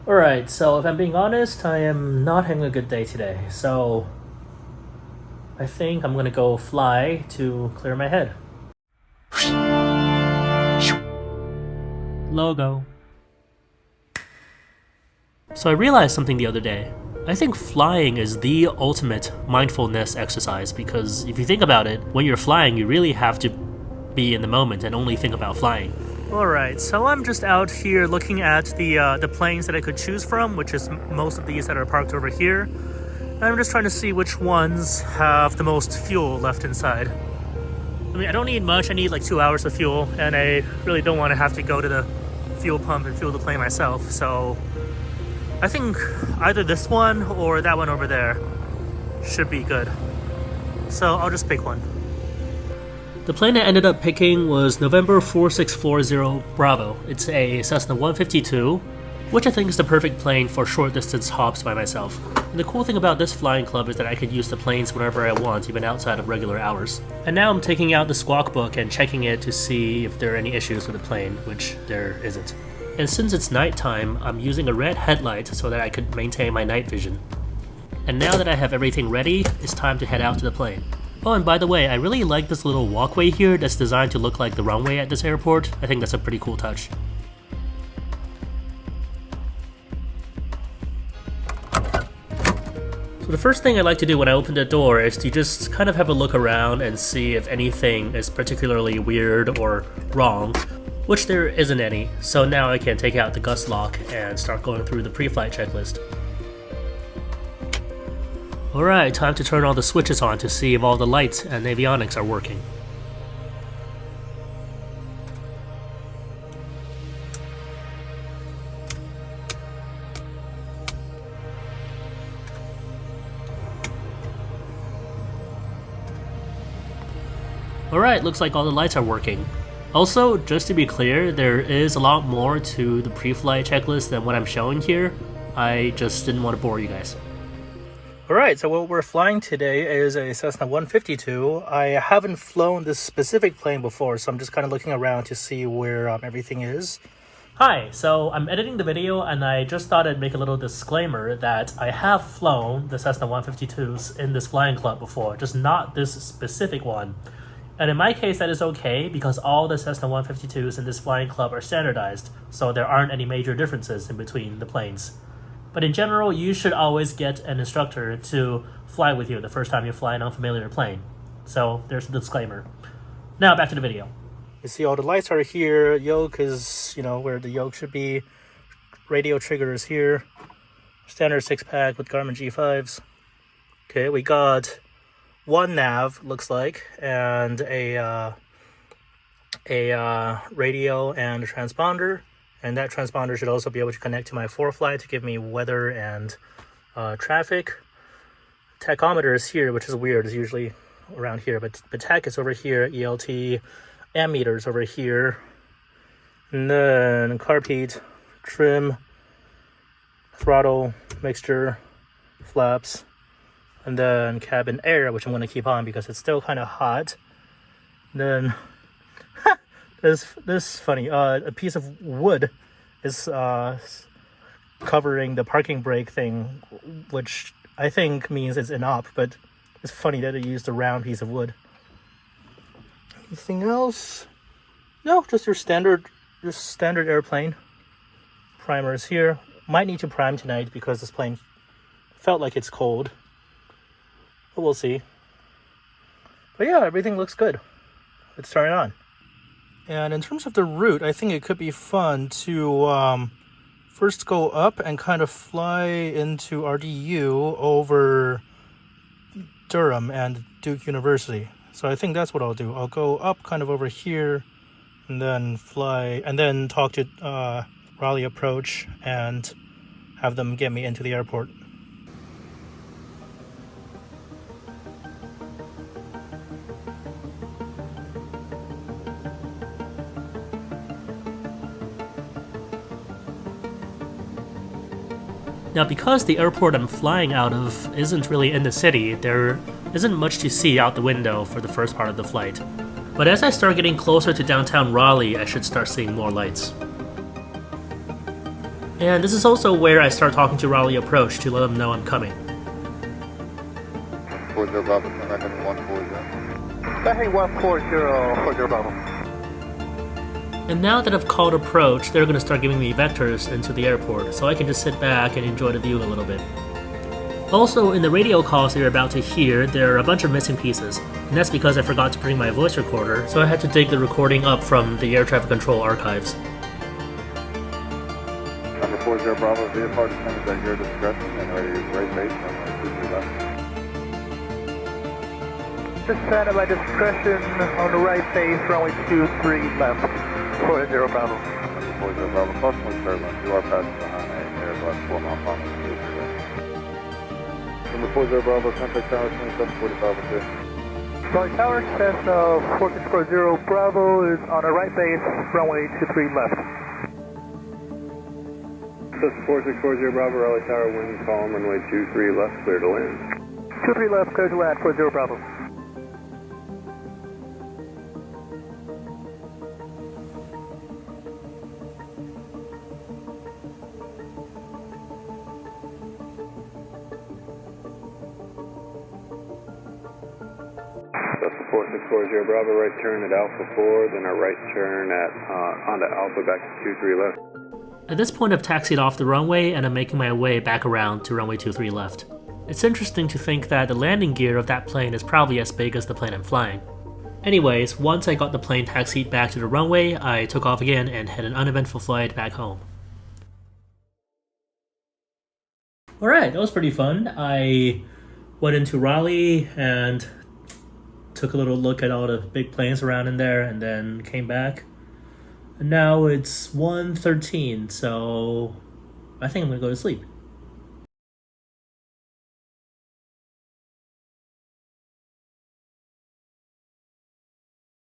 Alright, so if I'm being honest, I am not having a good day today, so I think I'm gonna go fly to clear my head. Logo. So I realized something the other day. I think flying is the ultimate mindfulness exercise because if you think about it, when you're flying, you really have to be in the moment and only think about flying. Alright, so I'm just out here looking at the planes that I could choose from, which is most of these that are parked over here. And I'm just trying to see which ones have the most fuel left inside. I mean, I don't need much, I need like 2 hours of fuel, and I really don't want to have to go to the fuel pump and fuel the plane myself, so I think either this one or that one over there should be good. So I'll just pick one. The plane I ended up picking was November 4640 Bravo. It's a Cessna 152, which I think is the perfect plane for short distance hops by myself. And the cool thing about this flying club is that I can use the planes whenever I want, even outside of regular hours. And now I'm taking out the squawk book and checking it to see if there are any issues with the plane, which there isn't. And since it's nighttime, I'm using a red headlight so that I could maintain my night vision. And now that I have everything ready, it's time to head out to the plane. Oh, and by the way, I really like this little walkway here that's designed to look like the runway at this airport. I think that's a pretty cool touch. So the first thing I like to do when I open the door is to just kind of have a look around and see if anything is particularly weird or wrong, which there isn't any. So now I can take out the gust lock and start going through the pre-flight checklist. Alright, time to turn all the switches on to see if all the lights and avionics are working. Alright, looks like all the lights are working. Also, just to be clear, there is a lot more to the pre-flight checklist than what I'm showing here. I just didn't want to bore you guys. Alright, so what we're flying today is a Cessna 152. I haven't flown this specific plane before, so I'm just kind of looking around to see where everything is. Hi, so I'm editing the video and I just thought I'd make a little disclaimer that I have flown the Cessna 152s in this flying club before, just not this specific one. And in my case, that is okay because all the Cessna 152s in this flying club are standardized, so there aren't any major differences in between the planes. But in general, you should always get an instructor to fly with you the first time you fly an unfamiliar plane. So there's the disclaimer. Now back to the video. You see all the lights are here, yoke is, where the yoke should be, radio trigger is here, standard 6-pack with Garmin G5s. Okay, we got one nav, looks like, and a radio and a transponder. And that transponder should also be able to connect to my ForeFlight to give me weather and traffic. Tachometer is here, which is weird. It's usually around here, but tach is over here. ELT, ammeter is over here. And then carb heat, trim, throttle, mixture, flaps, and then cabin air, which I'm going to keep on because it's still kind of hot. Then this funny, a piece of wood is covering the parking brake thing, which I think means it's an op, but it's funny that they used a round piece of wood. Anything else? No, just your standard airplane. Primer is here. Might need to prime tonight because this plane felt like it's cold, but we'll see. But yeah, everything looks good. Let's turn it on. And in terms of the route, I think it could be fun to first go up and kind of fly into RDU over Durham and Duke University. So I think that's what I'll do. I'll go up kind of over here and then fly and then talk to Raleigh Approach and have them get me into the airport. Now, because the airport I'm flying out of isn't really in the city, there isn't much to see out the window for the first part of the flight. But as I start getting closer to downtown Raleigh, I should start seeing more lights. And this is also where I start talking to Raleigh approach to let them know I'm coming. 40 Bravo, back at 140. Back 140, 40 Bravo. And now that I've called approach, they're going to start giving me vectors into the airport, so I can just sit back and enjoy the view a little bit. Also, in the radio calls that you're about to hear, there are a bunch of missing pieces, and that's because I forgot to bring my voice recorder, so I had to dig the recording up from the air traffic control archives. Number 40 Bravo, VFR descended at your discretion and ready to right base on 23 left. Descend at my discretion on the right base, runway 23 left, 40 Bravo. Number 40 Bravo, approximately turbulent. You are passing behind a Airbus 4 mile final. Number 40 Bravo, contact tower 2745 with Charlie Tower, Cessna 4640 Bravo is on the right base, runway 23 left. Cessna 4640 Bravo, Raleigh Tower, wind column, runway 23 left, clear to land. 23 left, clear to land, 40 Bravo. Cessna 4640 Bravo, right turn at Alpha 4, then a right turn at onto Alpha back to 23 left. At this point, I've taxied off the runway and I'm making my way back around to runway 23 left. It's interesting to think that the landing gear of that plane is probably as big as the plane I'm flying. Anyways, once I got the plane taxied back to the runway, I took off again and had an uneventful flight back home. Alright, that was pretty fun. I went into Raleigh and took a little look at all the big planes around in there and then came back. And now it's 1:13, so I think I'm gonna go to sleep.